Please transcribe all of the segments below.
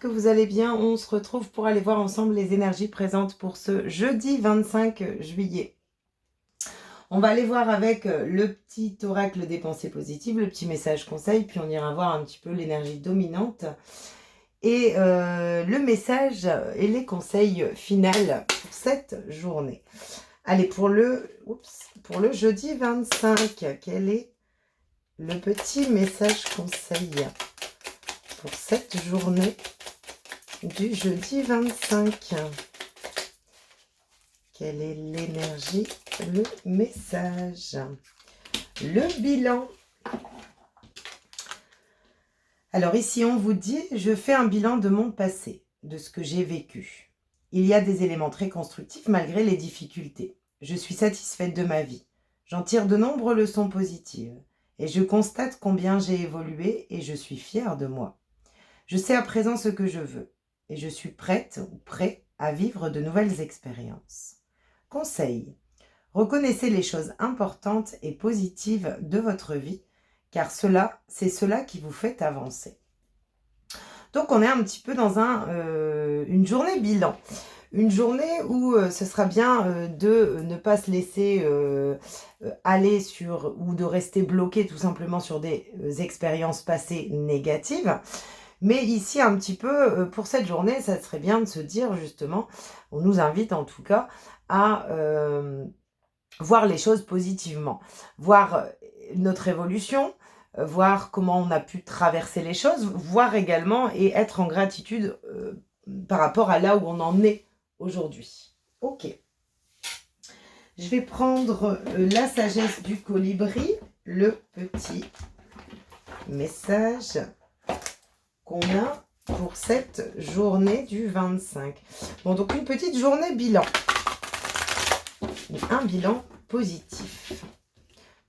que vous allez bien. On se retrouve pour aller voir ensemble les énergies présentes pour ce jeudi 25 juillet. On va aller voir avec le petit oracle des pensées positives, le petit message conseil, puis on ira voir un petit peu l'énergie dominante et le message et les conseils finaux pour cette journée. Allez, pour le jeudi 25, quel est le petit message conseil pour cette journée du jeudi 25? Quelle est l'énergie, le message, le bilan? Alors ici, on vous dit, je fais un bilan de mon passé, de ce que j'ai vécu. Il y a des éléments très constructifs malgré les difficultés. Je suis satisfaite de ma vie. J'en tire de nombreuses leçons positives. Et je constate combien j'ai évolué et je suis fière de moi. Je sais à présent ce que je veux. Et je suis prête ou prêt à vivre de nouvelles expériences. Conseil. Reconnaissez les choses importantes et positives de votre vie, car c'est cela qui vous fait avancer. Donc on est un petit peu dans une journée bilan. Une journée où ce sera bien de ne pas se laisser aller sur, ou de rester bloqué tout simplement sur des expériences passées négatives. Mais ici, un petit peu, pour cette journée, ça serait bien de se dire justement, on nous invite en tout cas à voir les choses positivement, voir notre évolution, voir comment on a pu traverser les choses, voir également et être en gratitude par rapport à là où on en est aujourd'hui. Ok. Je vais prendre la sagesse du colibri, le petit message qu'on a pour cette journée du 25. Bon, donc une petite journée bilan. Un bilan positif.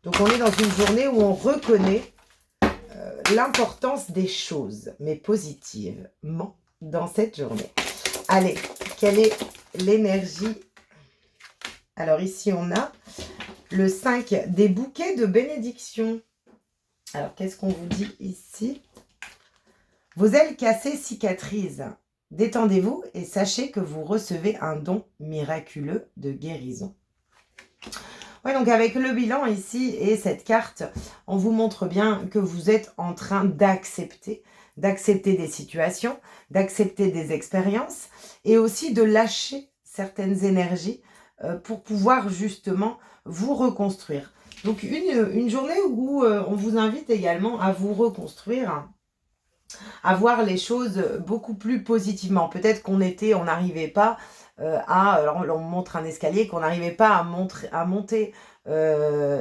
Donc on est dans une journée où on reconnaît l'importance des choses, mais positivement dans cette journée. Allez, quelle est l'énergie? Alors ici on a le 5 des bouquets de bénédiction. Alors qu'est-ce qu'on vous dit ici? Vos ailes cassées cicatrisent. Détendez-vous et sachez que vous recevez un don miraculeux de guérison. Ouais, donc avec le bilan ici et cette carte, on vous montre bien que vous êtes en train d'accepter des situations, d'accepter des expériences et aussi de lâcher certaines énergies pour pouvoir justement vous reconstruire. Donc une journée où on vous invite également à vous reconstruire, à voir les choses beaucoup plus positivement. Peut-être qu'on n'arrivait pas alors on montre un escalier, qu'on n'arrivait pas à monter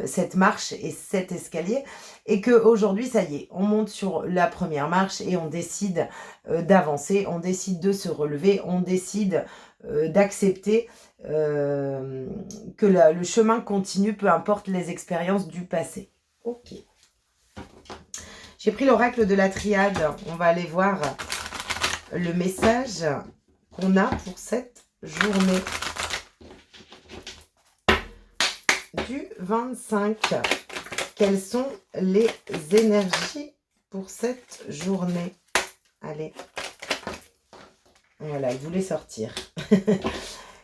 cette marche et cet escalier, et qu'aujourd'hui, ça y est, on monte sur la première marche et on décide d'avancer, on décide de se relever, on décide d'accepter que le chemin continue, peu importe les expériences du passé. Ok. J'ai pris l'oracle de la triade. On va aller voir le message qu'on a pour cette journée du 25. Quelles sont les énergies pour cette journée? Allez. Voilà, il voulait sortir.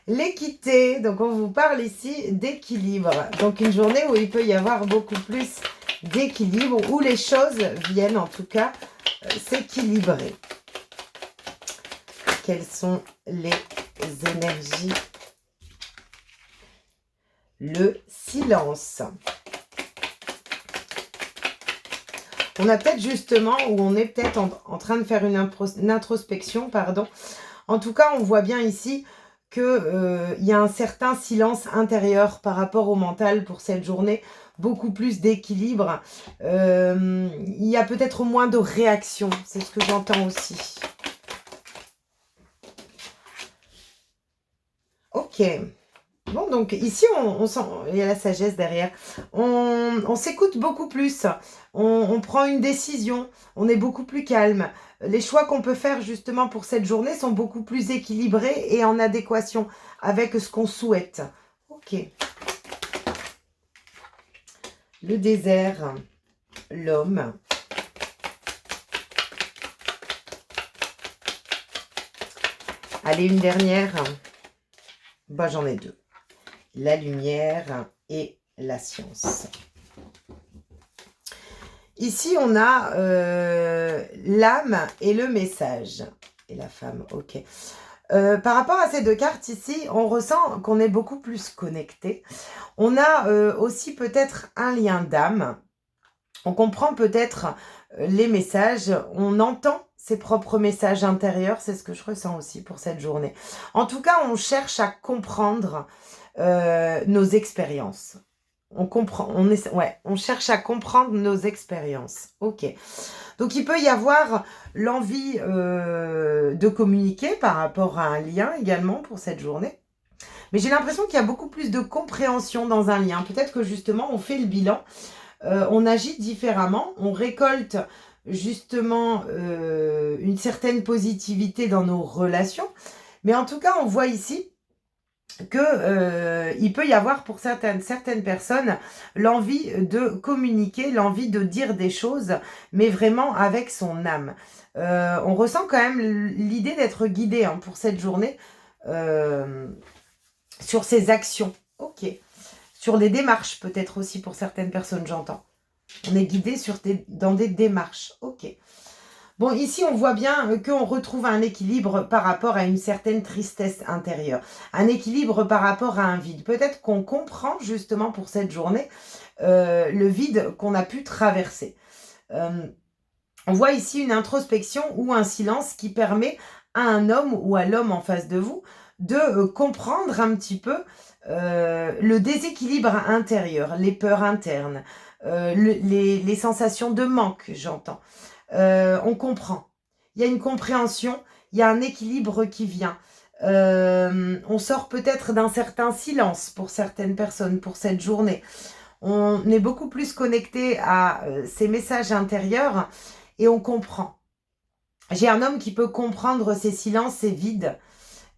L'équité. Donc, on vous parle ici d'équilibre. Donc, une journée où il peut y avoir beaucoup plus d'équilibre, où les choses viennent en tout cas s'équilibrer. Quelles sont les énergies? Le silence. On a peut-être justement, ou on est peut-être en train de faire une introspection, pardon. En tout cas, on voit bien ici qu'il y a un certain silence intérieur par rapport au mental pour cette journée, beaucoup plus d'équilibre. Il y a peut-être moins de réaction, c'est ce que j'entends aussi. Ok. Bon, donc ici, on sent, il y a la sagesse derrière. On s'écoute beaucoup plus. On prend une décision. On est beaucoup plus calme. Les choix qu'on peut faire justement pour cette journée sont beaucoup plus équilibrés et en adéquation avec ce qu'on souhaite. Ok. Le désert, l'homme. Allez, une dernière. Bah, j'en ai deux. La lumière et la science. Ici, on a l'âme et le message. Et la femme, ok. Par rapport à ces deux cartes ici, on ressent qu'on est beaucoup plus connecté. On a aussi peut-être un lien d'âme. On comprend peut-être les messages. On entend ses propres messages intérieurs. C'est ce que je ressens aussi pour cette journée. En tout cas, on cherche à comprendre nos expériences. On cherche à comprendre nos expériences. Ok. Donc, il peut y avoir l'envie de communiquer par rapport à un lien également pour cette journée. Mais j'ai l'impression qu'il y a beaucoup plus de compréhension dans un lien. Peut-être que justement, on fait le bilan, on agit différemment, on récolte justement une certaine positivité dans nos relations. Mais en tout cas, on voit ici que il peut y avoir pour certaines personnes l'envie de communiquer, l'envie de dire des choses, mais vraiment avec son âme. On ressent quand même l'idée d'être guidé hein, pour cette journée sur ses actions. Ok. Sur des démarches peut-être aussi pour certaines personnes, j'entends. On est guidé dans des démarches. Ok. Bon, ici, on voit bien qu'on retrouve un équilibre par rapport à une certaine tristesse intérieure. Un équilibre par rapport à un vide. Peut-être qu'on comprend justement pour cette journée le vide qu'on a pu traverser. On voit ici une introspection ou un silence qui permet à un homme ou à l'homme en face de vous de comprendre un petit peu le déséquilibre intérieur, les peurs internes, les sensations de manque, j'entends. On comprend. Il y a une compréhension, il y a un équilibre qui vient. On sort peut-être d'un certain silence pour certaines personnes pour cette journée. On est beaucoup plus connecté à ces messages intérieurs et on comprend. J'ai un homme qui peut comprendre ces silences, ces vides.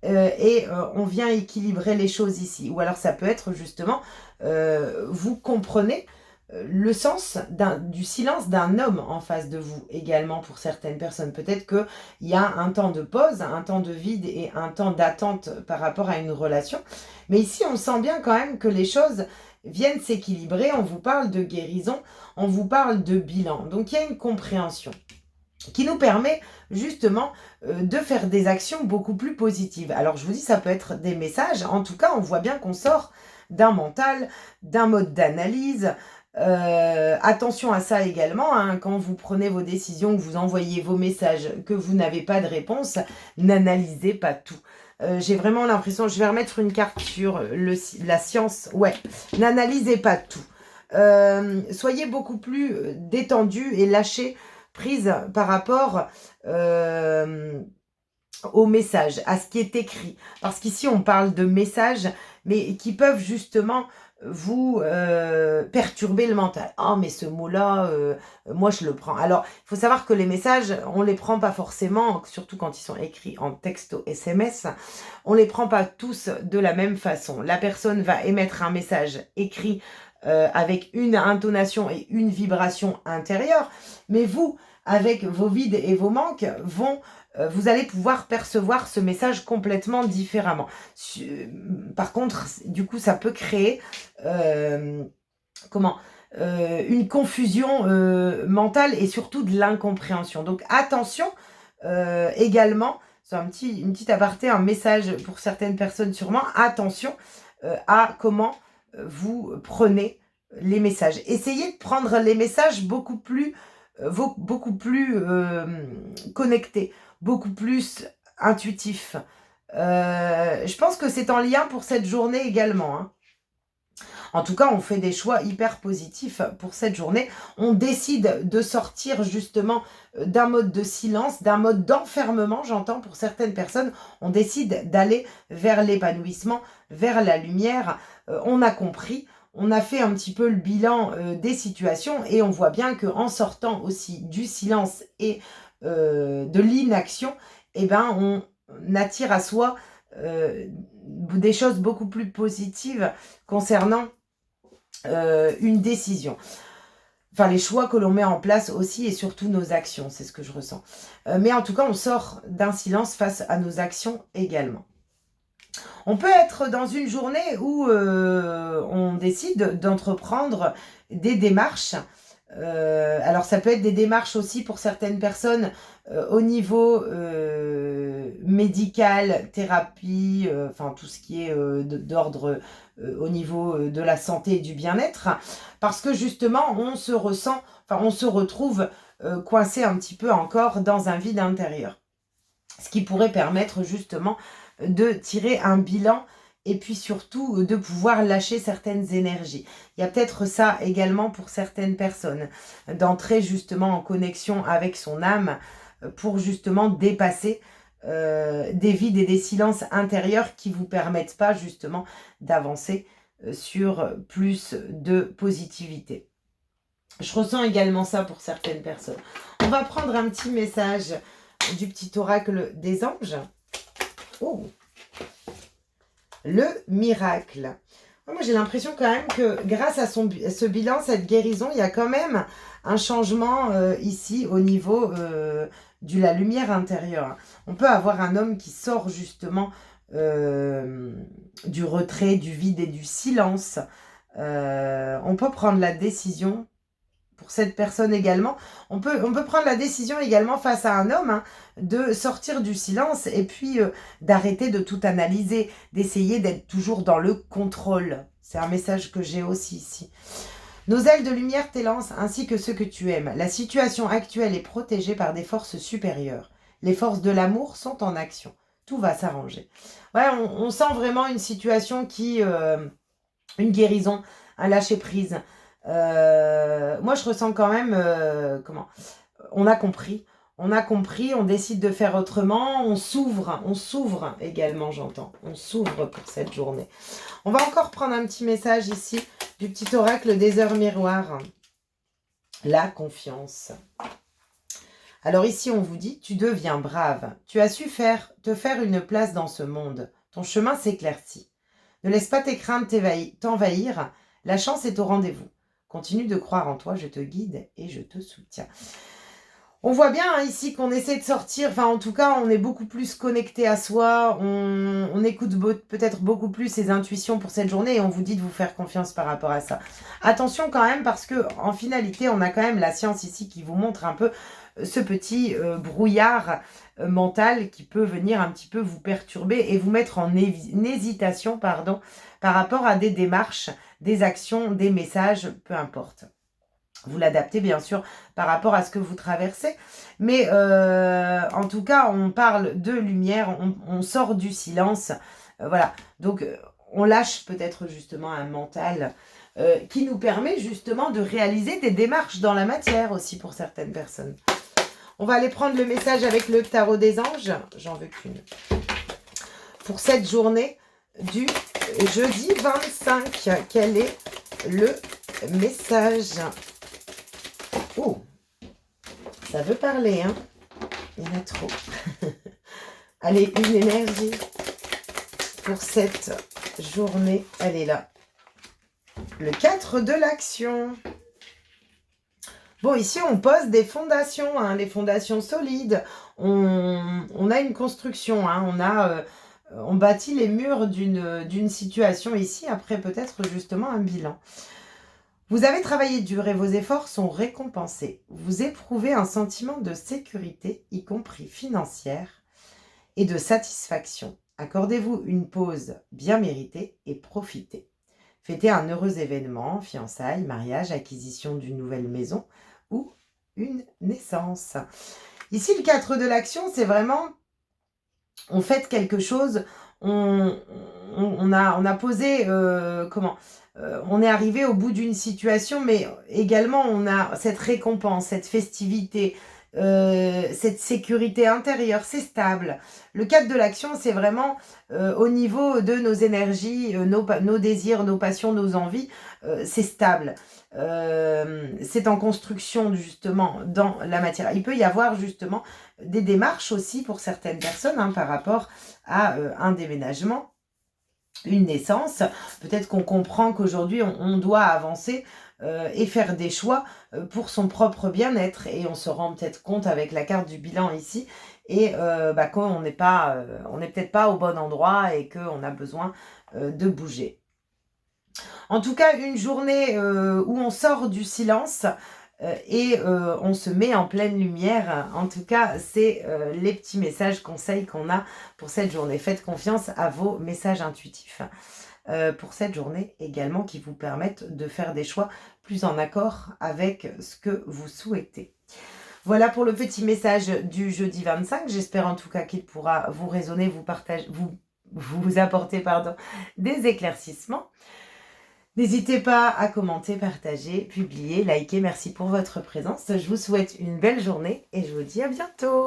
On vient équilibrer les choses ici. Ou alors ça peut être justement, vous comprenez le sens du silence d'un homme en face de vous également pour certaines personnes. Peut-être qu'il y a un temps de pause, un temps de vide et un temps d'attente par rapport à une relation. Mais ici, on sent bien quand même que les choses viennent s'équilibrer. On vous parle de guérison, on vous parle de bilan. Donc, il y a une compréhension qui nous permet justement de faire des actions beaucoup plus positives. Alors, je vous dis, ça peut être des messages. En tout cas, on voit bien qu'on sort d'un mental, d'un mode d'analyse. Attention à ça également, hein, quand vous prenez vos décisions, que vous envoyez vos messages, que vous n'avez pas de réponse, n'analysez pas tout. J'ai vraiment l'impression, je vais remettre une carte sur la science, ouais, n'analysez pas tout. Soyez beaucoup plus détendu et lâchez prise par rapport au message, à ce qui est écrit. Parce qu'ici, on parle de messages, mais qui peuvent justement vous perturber le mental. Oh, mais ce mot-là, moi, je le prends. Alors, il faut savoir que les messages, on les prend pas forcément, surtout quand ils sont écrits en texto SMS, on les prend pas tous de la même façon. La personne va émettre un message écrit avec une intonation et une vibration intérieure, mais vous, avec vos vides et vos manques, vous allez pouvoir percevoir ce message complètement différemment. Par contre, du coup, ça peut créer une confusion mentale et surtout de l'incompréhension. Donc attention également, c'est une petite aparté, un message pour certaines personnes sûrement, attention à comment vous prenez les messages. Essayez de prendre les messages beaucoup plus connectés, beaucoup plus intuitifs. Je pense que c'est en lien pour cette journée également, hein. En tout cas, on fait des choix hyper positifs pour cette journée. On décide de sortir justement d'un mode de silence, d'un mode d'enfermement, j'entends, pour certaines personnes. On décide d'aller vers l'épanouissement, vers la lumière. On a compris, on a fait un petit peu le bilan des situations et on voit bien qu'en sortant aussi du silence et de l'inaction, eh ben, on attire à soi des choses beaucoup plus positives concernant une décision. enfin les choix que l'on met en place aussi et surtout nos actions, c'est ce que je ressens. Mais en tout cas, on sort d'un silence face à nos actions également. On peut être dans une journée où on décide d'entreprendre des démarches. Alors ça peut être des démarches aussi pour certaines personnes au niveau médical, thérapie, enfin tout ce qui est d'ordre au niveau de la santé et du bien-être, parce que justement on se ressent, enfin on se retrouve coincé un petit peu encore dans un vide intérieur. Ce qui pourrait permettre justement de tirer un bilan et puis surtout de pouvoir lâcher certaines énergies. Il y a peut-être ça également pour certaines personnes, d'entrer justement en connexion avec son âme pour justement dépasser des vides et des silences intérieurs qui ne vous permettent pas justement d'avancer sur plus de positivité. Je ressens également ça pour certaines personnes. On va prendre un petit message du petit oracle des anges. Oh, le miracle. Moi, j'ai l'impression quand même que grâce à ce bilan, cette guérison, il y a quand même un changement ici au niveau de la lumière intérieure. On peut avoir un homme qui sort justement du retrait, du vide et du silence. On peut prendre la décision. Pour cette personne également, on peut prendre la décision également face à un homme de sortir du silence et puis d'arrêter de tout analyser, d'essayer d'être toujours dans le contrôle. C'est un message que j'ai aussi ici. Nos ailes de lumière t'élancent ainsi que ceux que tu aimes. La situation actuelle est protégée par des forces supérieures. Les forces de l'amour sont en action. Tout va s'arranger. Ouais, on sent vraiment une situation qui... une guérison, un lâcher-prise. Moi, je ressens quand même... on a compris. On décide de faire autrement, on s'ouvre également, j'entends. On s'ouvre pour cette journée. On va encore prendre un petit message ici du petit oracle des heures miroirs. La confiance. Alors ici, on vous dit, tu deviens brave. Tu as su te faire une place dans ce monde. Ton chemin s'éclaircit. Ne laisse pas tes craintes t'envahir. La chance est au rendez-vous. Continue de croire en toi, je te guide et je te soutiens. On voit bien ici qu'on essaie de sortir, enfin en tout cas on est beaucoup plus connecté à soi, on écoute peut-être beaucoup plus ses intuitions pour cette journée et on vous dit de vous faire confiance par rapport à ça. Attention quand même parce que en finalité on a quand même la science ici qui vous montre un peu ce petit brouillard mental qui peut venir un petit peu vous perturber et vous mettre en hésitation par rapport à des démarches, des actions, des messages, peu importe. Vous l'adaptez bien sûr par rapport à ce que vous traversez. Mais en tout cas, on parle de lumière, on sort du silence. Voilà, donc on lâche peut-être justement un mental qui nous permet justement de réaliser des démarches dans la matière aussi pour certaines personnes. On va aller prendre le message avec le tarot des anges. J'en veux qu'une. Pour cette journée du jeudi 25, quel est le message ? Oh, ça veut parler, hein. Il y en a trop. Allez, une énergie pour cette journée. Elle est là. Le 4 de l'action. Bon, ici, on pose des fondations, hein, les fondations solides. On a une construction, hein, on bâtit les murs d'une situation ici, après peut-être justement un bilan. Vous avez travaillé dur et vos efforts sont récompensés. Vous éprouvez un sentiment de sécurité, y compris financière, et de satisfaction. Accordez-vous une pause bien méritée et profitez. Fêtez un heureux événement, fiançailles, mariage, acquisition d'une nouvelle maison ou une naissance. Ici, le 4 de l'action, c'est vraiment, on fête quelque chose, on a posé, on est arrivé au bout d'une situation, mais également on a cette récompense, cette festivité, cette sécurité intérieure, c'est stable. Le 4 de l'action, c'est vraiment au niveau de nos énergies, nos désirs, nos passions, nos envies, c'est stable. C'est en construction justement dans la matière. Il peut y avoir justement des démarches aussi pour certaines personnes hein, par rapport à un déménagement, une naissance. Peut-être qu'on comprend qu'aujourd'hui on doit avancer et faire des choix pour son propre bien-être. Et on se rend peut-être compte avec la carte du bilan ici, et qu'on n'est pas, on n'est peut-être pas au bon endroit et qu'on a besoin de bouger. En tout cas, une journée où on sort du silence et on se met en pleine lumière. En tout cas, c'est les petits messages, conseils qu'on a pour cette journée. Faites confiance à vos messages intuitifs pour cette journée également, qui vous permettent de faire des choix plus en accord avec ce que vous souhaitez. Voilà pour le petit message du jeudi 25. J'espère en tout cas qu'il pourra vous résonner, vous apporter des éclaircissements. N'hésitez pas à commenter, partager, publier, liker. Merci pour votre présence. Je vous souhaite une belle journée et je vous dis à bientôt.